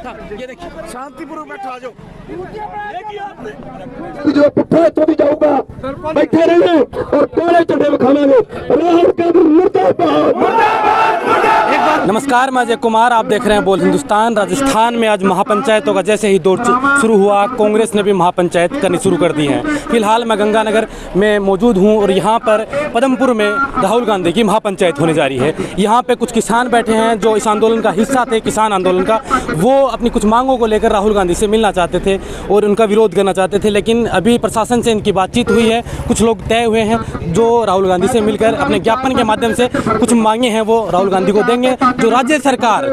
ये देखिए शांतिपूर्वक बैठा आ जाओ। जो पुट्ठा तो भी जाऊंगा, बैठे रहिए और काले झंडे में खावांगे। राहुल गांधी मुर्दाबाद। नमस्कार, मैं अजय कुमार, आप देख रहे हैं बोल हिंदुस्तान। राजस्थान में आज महापंचायतों का जैसे ही दौर शुरू हुआ, कांग्रेस ने भी महापंचायत करनी शुरू कर दी है। फिलहाल मैं गंगानगर में मौजूद हूं और यहां पर पदमपुर में राहुल गांधी की महापंचायत होने जा रही है। यहां पे कुछ किसान बैठे हैं जो इस आंदोलन का हिस्सा थे, किसान आंदोलन का। वो अपनी कुछ मांगों को लेकर राहुल गांधी से मिलना चाहते थे और उनका विरोध करना चाहते थे, लेकिन अभी प्रशासन से इनकी बातचीत हुई है। कुछ लोग तय हुए हैं जो राहुल गांधी से मिलकर अपने ज्ञापन के माध्यम से कुछ मांगे हैं वो राहुल गांधी को देंगे। जो राज्य सरकार,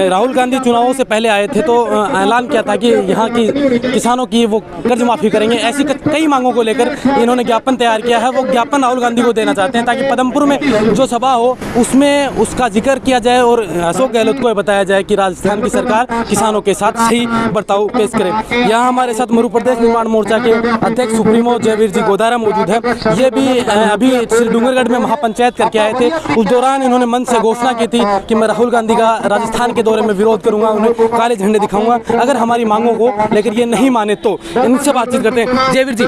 राहुल गांधी चुनावों से पहले आए थे तो ऐलान किया था कि यहाँ की किसानों की वो कर्ज माफ़ी करेंगे। ऐसी कई मांगों को लेकर इन्होंने ज्ञापन तैयार किया है। वो ज्ञापन राहुल गांधी को देना चाहते हैं ताकि पदमपुर में जो सभा हो उसमें उसका जिक्र किया जाए और अशोक गहलोत को बताया जाए कि राजस्थान की सरकार किसानों के साथ सही बर्ताव पेश करे। यहाँ हमारे साथ मध्य प्रदेश निर्माण मोर्चा के अध्यक्ष सुप्रीमो जयवीर जी गोदारा मौजूद है। ये भी अभी श्री डूंगरगढ़ में महापंचायत करके आए थे। उस दौरान इन्होंने मन से घोषणा की थी कि मैं राहुल गांधी का राजस्थान के दौरे में विरोध करूंगा, उन्हें काले झंडे दिखाऊंगा अगर हमारी मांगों को लेकर ये नहीं माने तो। इनसे बातचीत करते हैं। जयवीर जी,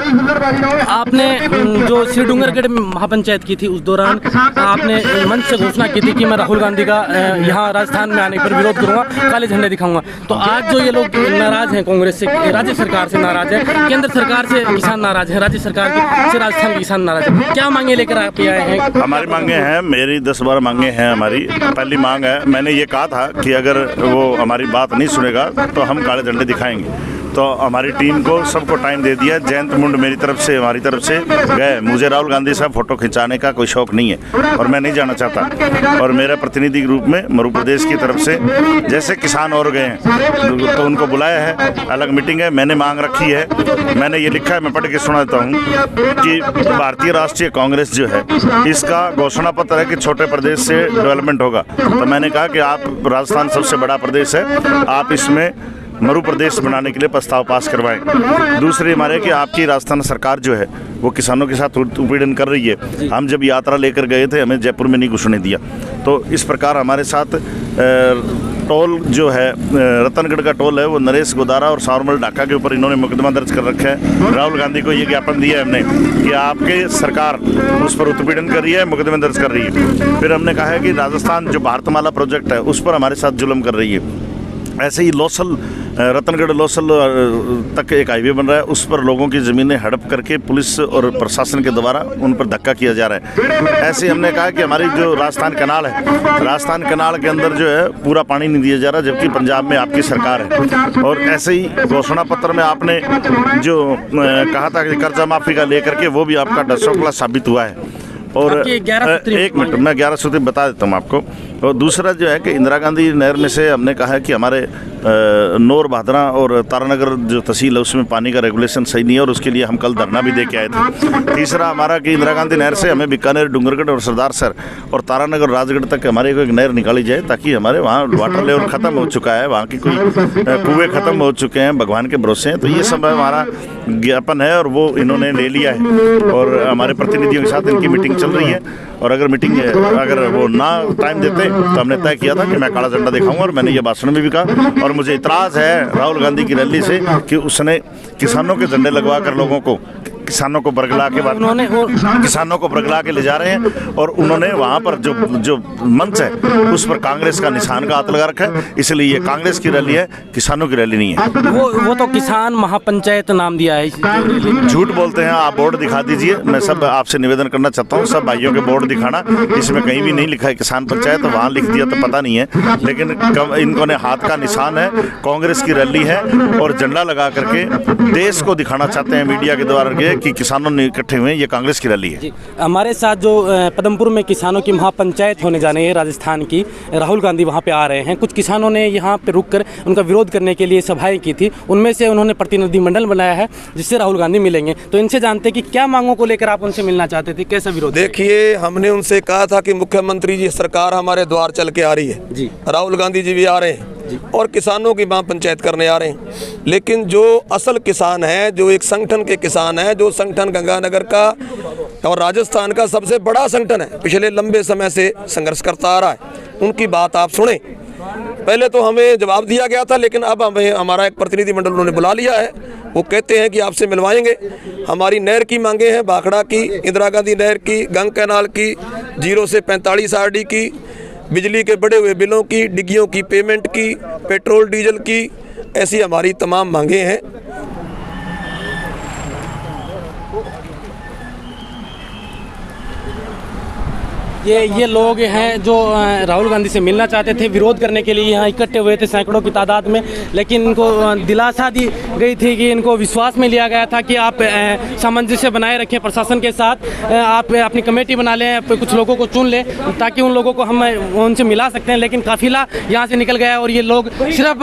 आपने जो श्री डूंगरगढ़ में महापंचायत की थी उस दौरान आपने मन से घोषणा की थी कि मैं राहुल गांधी का यहाँ राजस्थान में आने पर विरोध करूंगा, काले झंडे दिखाऊंगा। तो आज जो ये लोग नाराज हैं, कांग्रेस से, राज्य सरकार से नाराज है, केंद्र सरकार से किसान नाराज है, राज्य सरकार से राजस्थान के किसान नाराज है, क्या मांगे लेकर आप आए हैं? हमारी मांगे हैं, मेरी 10-12 मांगे हैं। हमारी पहली मांग है, मैंने ये कहा था कि अगर वो हमारी बात नहीं सुनेगा तो हम काले झंडे दिखाएंगे। तो हमारी टीम को सबको टाइम दे दिया। जयंत मुंड मेरी तरफ से, हमारी तरफ से गए। मुझे राहुल गांधी साहब फोटो खिंचाने का कोई शौक नहीं है और मैं नहीं जाना चाहता। और मेरे प्रतिनिधि रूप में मध्य प्रदेश की तरफ से जैसे किसान और गए हैं तो उनको बुलाया है, अलग मीटिंग है। मैंने मांग रखी है, मैंने ये लिखा है, मैं पढ़ के सुना देता हूँ कि भारतीय राष्ट्रीय कांग्रेस जो है इसका घोषणा पत्र है कि छोटे प्रदेश से डेवलपमेंट होगा। तो मैंने कहा कि आप, राजस्थान सबसे बड़ा प्रदेश है, आप इसमें मरु प्रदेश बनाने के लिए प्रस्ताव पास करवाएं। दूसरी हमारे कि आपकी राजस्थान सरकार जो है वो किसानों के साथ उत्पीड़न कर रही है। हम जब यात्रा लेकर गए थे हमें जयपुर में नहीं घुसने दिया। तो इस प्रकार हमारे साथ टोल जो है, रतनगढ़ का टोल है, वो नरेश गोदारा और सावरमल ढाका के ऊपर इन्होंने मुकदमा दर्ज कर रखा है। राहुल गांधी को ये ज्ञापन दिया है हमने कि आपके सरकार उस पर उत्पीड़न कर रही है, मुकदमा दर्ज कर रही है। फिर हमने कहा है कि राजस्थान जो भारतमाला प्रोजेक्ट है उस पर हमारे साथ जुल्म कर रही है। ऐसे ही लोसल, रतनगढ़ लोसल तक एक हाईवे बन रहा है, उस पर लोगों की ज़मीनें हड़प करके पुलिस और प्रशासन के द्वारा उन पर धक्का किया जा रहा है। ऐसे हमने कहा कि हमारी जो राजस्थान कनाल है, राजस्थान कनाल के अंदर जो है पूरा पानी नहीं दिया जा रहा, जबकि पंजाब में आपकी सरकार है। और ऐसे ही घोषणा पत्र में आपने जो कहा था कि कर्जा माफ़ी का लेकर के, वो भी आपका डसोकला साबित हुआ है। और एक मिनट, मैं 11 सूत्री बता देता हूँ आपको। और दूसरा जो है कि इंदिरा गांधी नहर में से हमने कहा है कि हमारे नौर भादरा और तारानगर जो तहसील है उसमें पानी का रेगुलेशन सही नहीं है और उसके लिए हम कल धरना भी दे के आए थे। तीसरा हमारा कि इंदिरा गांधी नहर से हमें बीकानेर, डूंगरगढ़ और सरदारसर और तारानगर, राजगढ़ तक हमारे को एक नहर निकाली जाए ताकि हमारे वहाँ वाटर लेवल ख़त्म हो चुका है, वहाँ की कोई कुएँ ख़त्म हो चुके हैं, भगवान के भरोसे हैं। तो ये सब हमारा ज्ञापन है और वो इन्होंने ले लिया है और हमारे प्रतिनिधियों के साथ इनकी मीटिंग चल रही है। और अगर वो ना टाइम देते तो हमने तय किया था कि मैं काला झंडा दिखाऊंगा। और मैंने ये भाषण में भी कहा। और मुझे इतराज़ है राहुल गांधी की रैली से कि उसने किसानों के झंडे लगवा कर लोगों को, किसानों को बरगला के बाद किसानों को बरगला के ले जा रहे हैं। और उन्होंने वहाँ पर जो मंच है उस पर कांग्रेस का निशान का हाथ लगा रखा है। इसलिए ये कांग्रेस की रैली है, किसानों की रैली नहीं है। वो तो किसान महापंचायत नाम दिया है। झूठ बोलते हैं। आप बोर्ड दिखा दीजिए। मैं सब आपसे निवेदन करना चाहता हूँ, सब भाइयों के बोर्ड दिखाना। इसमें कहीं भी नहीं लिखा है किसान पंचायत, वहाँ लिख दिया तो पता नहीं है, लेकिन इनको ने हाथ का निशान है, कांग्रेस की रैली है और झंडा लगा करके देश को दिखाना चाहते हैं मीडिया के द्वारा कि किसानों ने इकट्ठे हुए, ये कांग्रेस की रैली है। हमारे साथ जो पदमपुर में किसानों की महापंचायत होने जाने है राजस्थान की, राहुल गांधी वहाँ पे आ रहे हैं। कुछ किसानों ने यहाँ पे रुककर उनका विरोध करने के लिए सभाएं की थी, उनमें से उन्होंने प्रतिनिधि मंडल बनाया है जिससे राहुल गांधी मिलेंगे। तो इनसे जानते कि क्या मांगों को लेकर आप उनसे मिलना चाहते थे, कैसा विरोध? देखिए, हमने उनसे कहा था कि मुख्यमंत्री जी सरकार हमारे द्वार चल के आ रही है जी, राहुल गांधी जी भी आ रहे हैं और किसानों की महापंचायत करने आ रहे हैं। लेकिन जो असल किसान है, जो एक संगठन के किसान है, जो संगठन गंगानगर का और राजस्थान का सबसे बड़ा संगठन है, पिछले लंबे समय से संघर्ष करता आ रहा है, उनकी बात आप सुने। पहले तो हमें जवाब दिया गया था, लेकिन अब हमें हमारा एक प्रतिनिधिमंडल उन्होंने बुला लिया है। वो कहते हैं कि आपसे मिलवाएंगे। हमारी नहर की मांगे हैं, भाखड़ा की, इंदिरा गांधी नहर की, गंग कैनाल की, 0 से 45 RD की, बिजली के बढ़े हुए बिलों की, डिग्गियों की पेमेंट की, पेट्रोल डीजल की, ऐसी हमारी तमाम मांगे हैं। ये लोग हैं जो राहुल गांधी से मिलना चाहते थे, विरोध करने के लिए यहाँ इकट्ठे हुए थे सैकड़ों की तादाद में, लेकिन इनको दिलासा दी गई थी कि इनको विश्वास में लिया गया था कि आप सामंजस्य बनाए रखें प्रशासन के साथ, आप अपनी कमेटी बना लें, कुछ लोगों को चुन लें ताकि उन लोगों को हम उनसे मिला सकते हैं। लेकिन काफिला यहाँ से निकल गया और ये लोग सिर्फ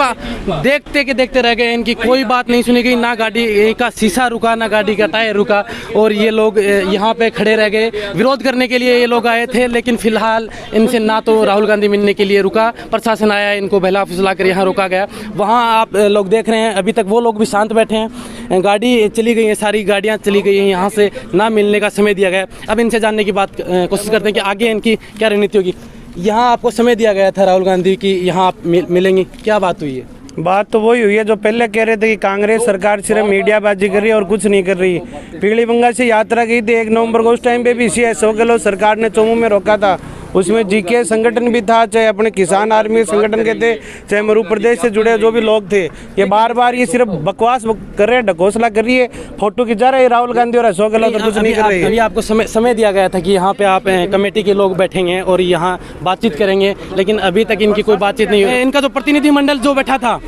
देखते रह गए, इनकी कोई बात नहीं सुनी गई, ना गाड़ी का शीशा रुका, ना गाड़ी का टायर रुका, और ये लोग यहाँ पे खड़े रह गए। विरोध करने के लिए ये लोग आए थे, लेकिन फिलहाल इनसे ना तो राहुल गांधी मिलने के लिए रुका, प्रशासन आया, इनको बहला फुसला कर यहाँ रोका गया। वहाँ आप लोग देख रहे हैं अभी तक वो लोग भी शांत बैठे हैं, गाड़ी चली गई है, सारी गाड़ियाँ चली गई हैं, यहाँ से ना मिलने का समय दिया गया। अब इनसे जानने की बात कोशिश करते हैं कि आगे इनकी क्या रणनीति होगी। यहाँ आपको समय दिया गया था राहुल गांधी की, यहाँ आप मिलेंगे, क्या बात हुई है? बात तो वही हुई है जो पहले कह रहे थे कि कांग्रेस सरकार सिर्फ मीडियाबाजी कर रही है और कुछ नहीं कर रही। पीलीभंगा से यात्रा की थी 1 नवंबर को, उस टाइम पे भी CSO के लोग सरकार ने चोमू में रोका था, उसमें GK संगठन भी था, चाहे अपने किसान आर्मी संगठन के थे, चाहे मध्य प्रदेश से जुड़े जो भी लोग थे। ये बार ये सिर्फ बकवास कर रहे हैं, ढकोसला कर रही है, फोटो खिंचा रहे राहुल गांधी और अशोक गहलोत, और कुछ नहीं कर रही है। अभी आपको समय दिया गया था कि यहाँ पे आप कमेटी के लोग बैठेंगे और यहाँ बातचीत करेंगे, लेकिन अभी तक इनकी कोई बातचीत नहीं हुई। इनका जो प्रतिनिधिमंडल जो बैठा था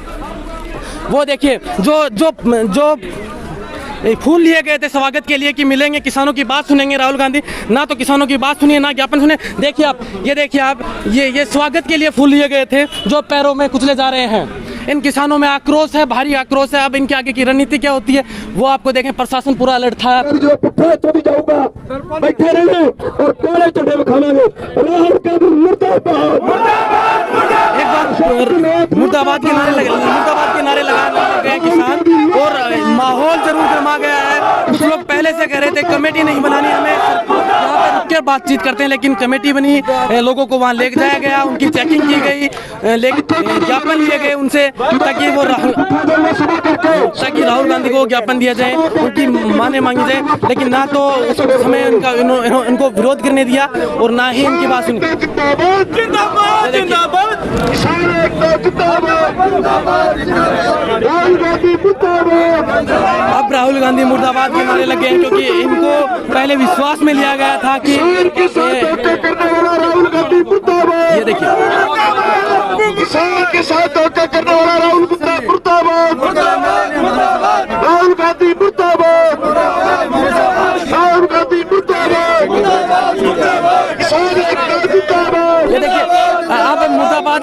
वो देखिए, जो फूल लिए गए थे स्वागत के लिए कि मिलेंगे, किसानों की बात सुनेंगे राहुल गांधी, ना तो किसानों की बात सुनिए ना ज्ञापन सुने। देखिए आप ये स्वागत के लिए फूल लिए गए थे जो पैरों में कुचले जा रहे हैं। इन किसानों में आक्रोश है, भारी आक्रोश है। अब इनके आगे की रणनीति क्या होती है वो आपको देखें। प्रशासन पूरा अलर्ट था। जो पुट्ठा चली जाऊंगा, बैठे रहने और काले चढ़े में खावांगे। राहुल गांधी मुर्दाबाद, एक बार मुर्दाबाद के नारे लगाने लगे किसान, और माहौल जरूर गर्मा गया है। कुछ लोग पहले से कह रहे थे कमेटी नहीं बनानी, हमें यहाँ पे रुक कर बातचीत करते हैं, लेकिन कमेटी बनी, लोगों को वहाँ ले जाया गया, उनकी चेकिंग की गई, ज्ञापन लिए गए उनसे ताकि राहुल गांधी को ज्ञापन दिया जाए, उनकी माने मांगी जाए, लेकिन ना तो उस समय इनको विरोध करने दिया और ना ही इनकी बात सुनी। अब राहुल गांधी मुर्दाबाद के नारे लगे हैं, क्योंकि इनको पहले विश्वास में लिया गया था कि ये देखिए किसान के साथ धोखा करने वाला राहुल मुर्दाबाद, राहुल गांधी मुर्दाबाद, राहुल गांधी मुर्दाबाद, ये देखिए अब मुर्दाबाद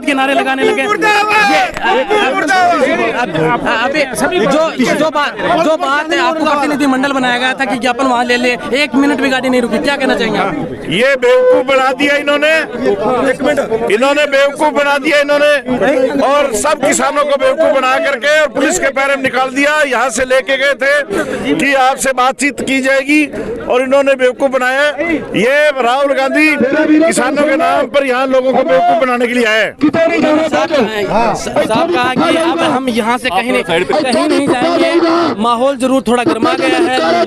के नारे लगाने लगे। अभी जो बात है, आपको प्रतिनिधिमंडल बनाया गया था कि ज्ञापन वहाँ ले ले, 1 मिनट भी गाड़ी नहीं रुकी, क्या कहना चाहेंगे आप? ये बेवकूफ बना दिया इन्होंने बेवकूफ बना दिया इन्होंने, और सब किसानों को बेवकूफ बना करके और पुलिस के पैर में निकाल दिया। यहाँ से लेके गए थे कि आपसे बातचीत की जाएगी और इन्होंने बेवकूफ बनाया। ये राहुल गांधी किसानों के नाम पर यहाँ लोगों को बेवकूफ बनाने के लिए आए। साहब कहा कि अब हम यहाँ से कहीं नहीं जाएंगे। माहौल जरूर थोड़ा गर्मा गया है,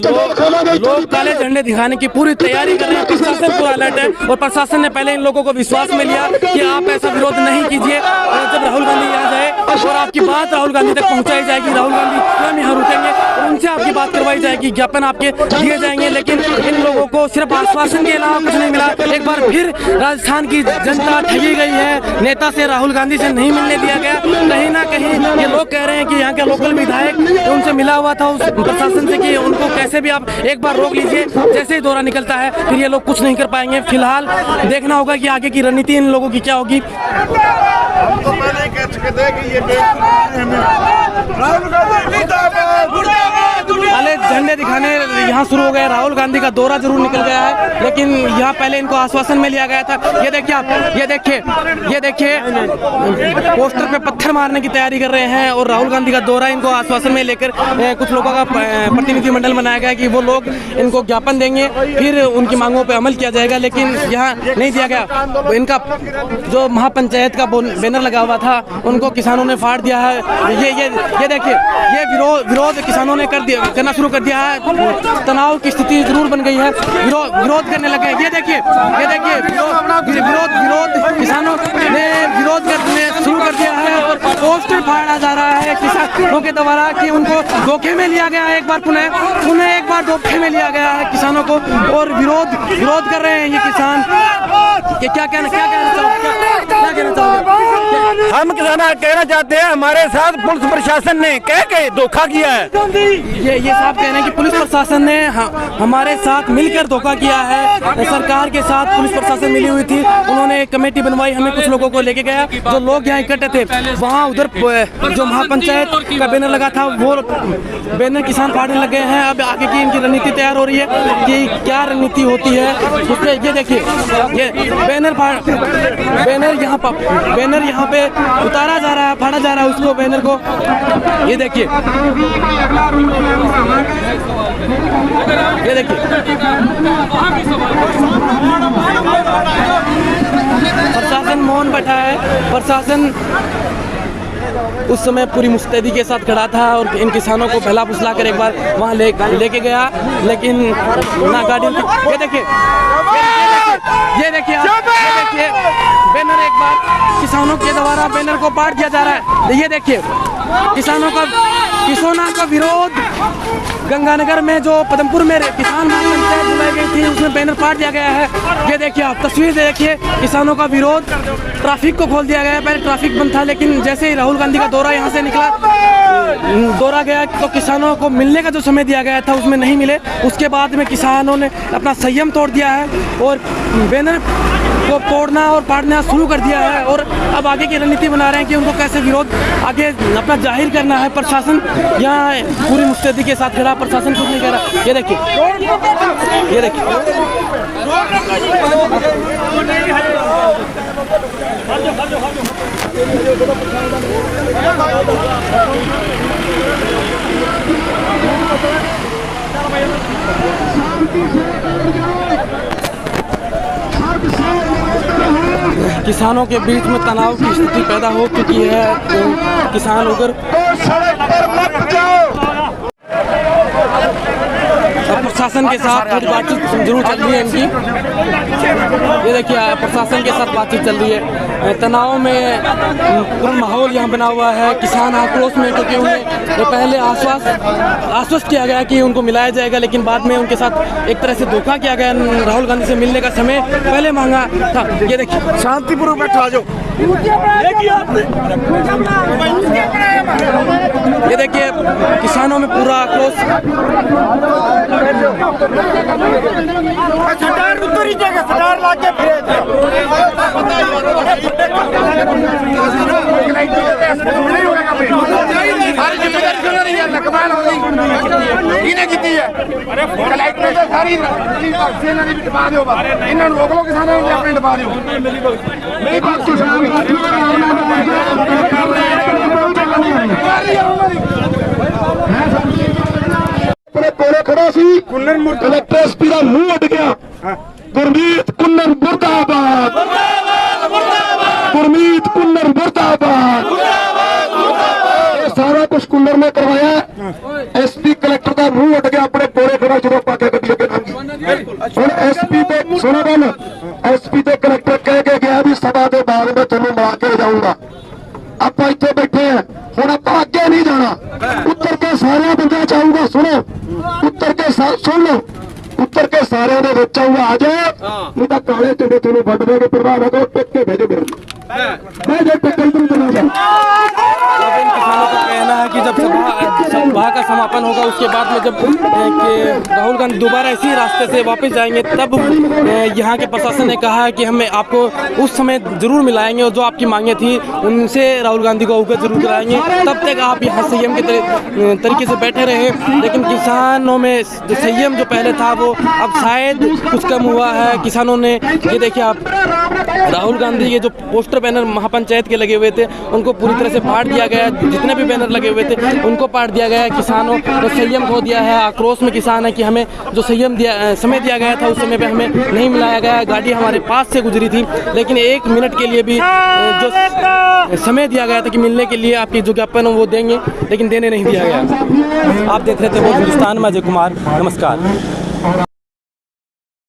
लोग काले झंडे दिखाने की पूरी तैयारी कर रहे हैं। प्रशासन पूरा अलर्ट है और प्रशासन ने पहले इन लोगों को विश्वास में लिया कि आप ऐसा विरोध नहीं कीजिए, और जब राहुल गांधी यहाँ जाए और आपकी बात राहुल गांधी तक पहुँचाई जाएगी, राहुल गांधी स्वयं यहाँ रुकेंगे और उनसे आपकी बात करवाई जाएगी, ज्ञापन आपके दिए जाएंगे। लेकिन इन लोगों को सिर्फ आश्वासन के अलावा कुछ नहीं मिला। एक बार फिर राजस्थान की जनता ठगी गई है, नेता से राहुल गांधी से नहीं मिलने दिया गया। कहीं ना कहीं ये लोग कह रहे हैं कि यहाँ के लोकल विधायक उनसे मिला हुआ था उस प्रशासन से कि उनको कैसे भी आप एक बार रोक लीजिए, जैसे ही दौरा निकलता है फिर ये लोग कुछ नहीं कर पाएंगे। फिलहाल देखना होगा कि आगे की रणनीति इन लोगों की क्या होगी। काले झंडे दिखाने यहाँ शुरू हो गए। राहुल गांधी का दौरा जरूर निकल गया है, लेकिन यहाँ पहले इनको आश्वासन में लिया गया था। ये देखिए आप, ये देखिए पोस्टर पे पत्थर मारने की तैयारी कर रहे हैं। और राहुल गांधी का दौरा इनको आश्वासन में लेकर कुछ लोगों का प्रतिनिधिमंडल बनाया गया कि वो लोग इनको ज्ञापन देंगे, फिर उनकी मांगों पे अमल किया जाएगा, लेकिन यहाँ नहीं दिया गया। इनका जो महापंचायत का बैनर लगा हुआ था उनको किसानों ने फाड़ दिया है। ये देखिए, ये विरोध किसानों ने करना शुरू कर दिया है। तनाव की स्थिति जरूर बन गई है, विरोध करने लगे। ये देखिए विरोध किसानों ने विरोध करने शुरू कर दिया है और पोस्टर फाड़ा जा रहा है किसानों के द्वारा कि उनको धोखे में लिया गया है। एक बार पुनः एक बार धोखे में लिया गया है किसानों को, और विरोध कर रहे हैं ये किसान। कि क्या कहना चाहोगे? हम किसान कहना चाहते हैं हमारे साथ पुलिस प्रशासन ने कह के धोखा किया है। ये साहब कह रहे हैं कि पुलिस प्रशासन ने हमारे साथ मिलकर धोखा किया है। सरकार के साथ पुलिस प्रशासन मिली हुई थी, उन्होंने एक कमेटी बनवाई, हमें कुछ लोगों को लेके गया। जो लोग यहाँ इकट्ठे थे वहाँ उधर जो महापंचायत का बैनर लगा था वो बैनर किसान फाड़ने लगे हैं। अब आगे की इनकी रणनीति तैयार हो रही है कि क्या रणनीति होती है उसपे। ये देखिए, ये बैनर यहाँ पे उतारा जा रहा है, फाड़ा जा रहा है उसको, बैनर को। ये देखिए, प्रशासन मौन बैठा है। प्रशासन उस समय पूरी मुस्तैदी के साथ खड़ा था और इन किसानों को बहला फुसला कर एक बार वहाँ लेके गया, लेकिन ना गाड़ी। ये देखिए बैनर एक बार किसानों के द्वारा बैनर को पाट दिया जा रहा है। ये देखिए किसानों का विरोध गंगानगर में जो पदमपुर में किसान महापंचायत बुलाई गई थी उसमें बैनर पाट दिया गया है। ये देखिए आप तस्वीर देखिए, किसानों का विरोध। ट्रैफिक को खोल दिया गया है, पहले ट्रैफिक बंद था, लेकिन जैसे ही राहुल गांधी का दौरा यहाँ से निकला, दौरा गया तो किसानों को मिलने का जो समय दिया गया था उसमें नहीं मिले। उसके बाद में किसानों ने अपना संयम तोड़ दिया है और बैनर को तोड़ना और पाड़ना शुरू कर दिया है। और अब आगे की रणनीति बना रहे हैं कि उनको कैसे विरोध आगे अपना जाहिर करना है। प्रशासन यहाँ पूरी मुस्तैदी के साथ खड़ा, प्रशासन कुछ नहीं कह रहा। ये देखिए किसानों के बीच में तनाव की स्थिति पैदा हो चुकी है। तो किसान उधर प्रशासन के साथ थोड़ी बातचीत जरूर चल रही है इनकी। ये देखिए प्रशासन के साथ बातचीत चल रही है। तनाव में पूरा माहौल यहाँ बना हुआ है। किसान आक्रोश में, क्योंकि उन्हें पहले आश्वस्त किया गया कि उनको मिलाया जाएगा, लेकिन बाद में उनके साथ एक तरह से धोखा किया गया। राहुल गांधी से मिलने का समय पहले मांगा था। ये देखिए शांतिपूर्वक बैठा आ जाओ। ये देखिए किसानों में पूरा आक्रोश। ਕੋਲੇ ਖੜਾ ਸੀ ਕਲੈਕਟਰ ਐਸਪੀ ਦਾ ਮੂੰਹ ਉੱਡ ਗਿਆ। ਗੁਰਮੀਤ ਕੁੰਨਰ ਮੁਰਦਾਬਾਦ, ਗੁਰਮੀਤ ਕੁੰਨਰ ਮੁਰਦਾਬਾਦ। ਇਹ ਸਾਰਾ ਕੁਝ ਕੁੰਨਰ ਨੇ ਕਰਵਾਇਆ। ਐਸਪੀ ਕਲੈਕਟਰ ਦਾ ਮੂੰਹ ਉੱਡ ਗਿਆ, ਆਪਣੇ ਕੋਲੇ ਖੜਾ ਜਦੋਂ ਪਾਕੇ ਗੱਡੀ ਅੱਗੇ ਲੰਘੀ। ਹੁਣ ਐਸਪੀ ਤੇ ਸੁਣੋ ਗੱਲ, ਐਸਪੀ ਤੇ ਕਲੈਕਟਰ ਕਹਿ ਕੇ ਗਿਆ ਵੀ ਸਭਾ ਦੇ ਬਾਅਦ ਮੈਂ ਤੁਹਾਨੂੰ ਮਿਲਾ ਕੇ ਜਾਊਂਗਾ। ਆਪਾਂ ਇੱਥੇ ਬੈਠੇ ਆ, ਹੁਣ ਆਪਾਂ ਅੱਗੇ ਨਹੀਂ ਜਾਣਾ। ਉੱਤਰ ਕੇ ਸਾਰਿਆਂ ਬੰਦਿਆਂ ਚ ਆਊਗਾ। ਸੁਣੋ, ਉੱਤਰ ਕੇ ਸੁਣ ਲਓ, ਉੱਤਰ ਕੇ ਸਾਰਿਆਂ ਦੇ ਵਿੱਚ ਆਊਗਾ। ਆ ਜਾਓ, ਨਹੀਂ ਤਾਂ ਕਾਲੇ ਝੰਡੇ ਤੁਹਾਨੂੰ ਵੱਢ ਦੇਗੇ। ਪ੍ਰਵਾਹ ਨਾ ਕਰੋ, ਟਿਕ ਕੇ ਭੇਜੋ ਮੇਰੇ मैं जो टक्कर तुम बना किसानों का कहना है कि जब सभा का समापन होगा उसके बाद में जब राहुल गांधी दोबारा इसी रास्ते से वापस जाएंगे तब यहाँ के प्रशासन ने कहा है कि हम आपको उस समय ज़रूर मिलाएंगे और जो आपकी मांगें थी उनसे राहुल गांधी को अवगत जरूर कराएंगे। तब तक आप यहाँ संयम के तरीके से बैठे रहे, लेकिन किसानों में जो संयम जो पहले था वो अब शायद कुछ कम हुआ है। किसानों ने ये देखिए आप राहुल गांधी के जो पोस्टर बैनर महापंचायत के लगे हुए थे उनको पूरी तरह से फाड़ दिया गया है। जितने भी बैनर लगे हुए थे उनको फाड़ दिया गया है। किसानों ने संयम खो दिया है। आक्रोश में किसान है कि हमें जो समय दिया गया था उस समय पे हमें नहीं मिलाया गया। गाड़ी हमारे पास से गुजरी थी, लेकिन 1 मिनट के लिए भी जो समय दिया गया था कि मिलने के लिए आपकी जो ज्ञापन वो देंगे, लेकिन देने नहीं दिया गया। आप देख रहे थे वो हिंदुस्तान में अजय कुमार। नमस्कार।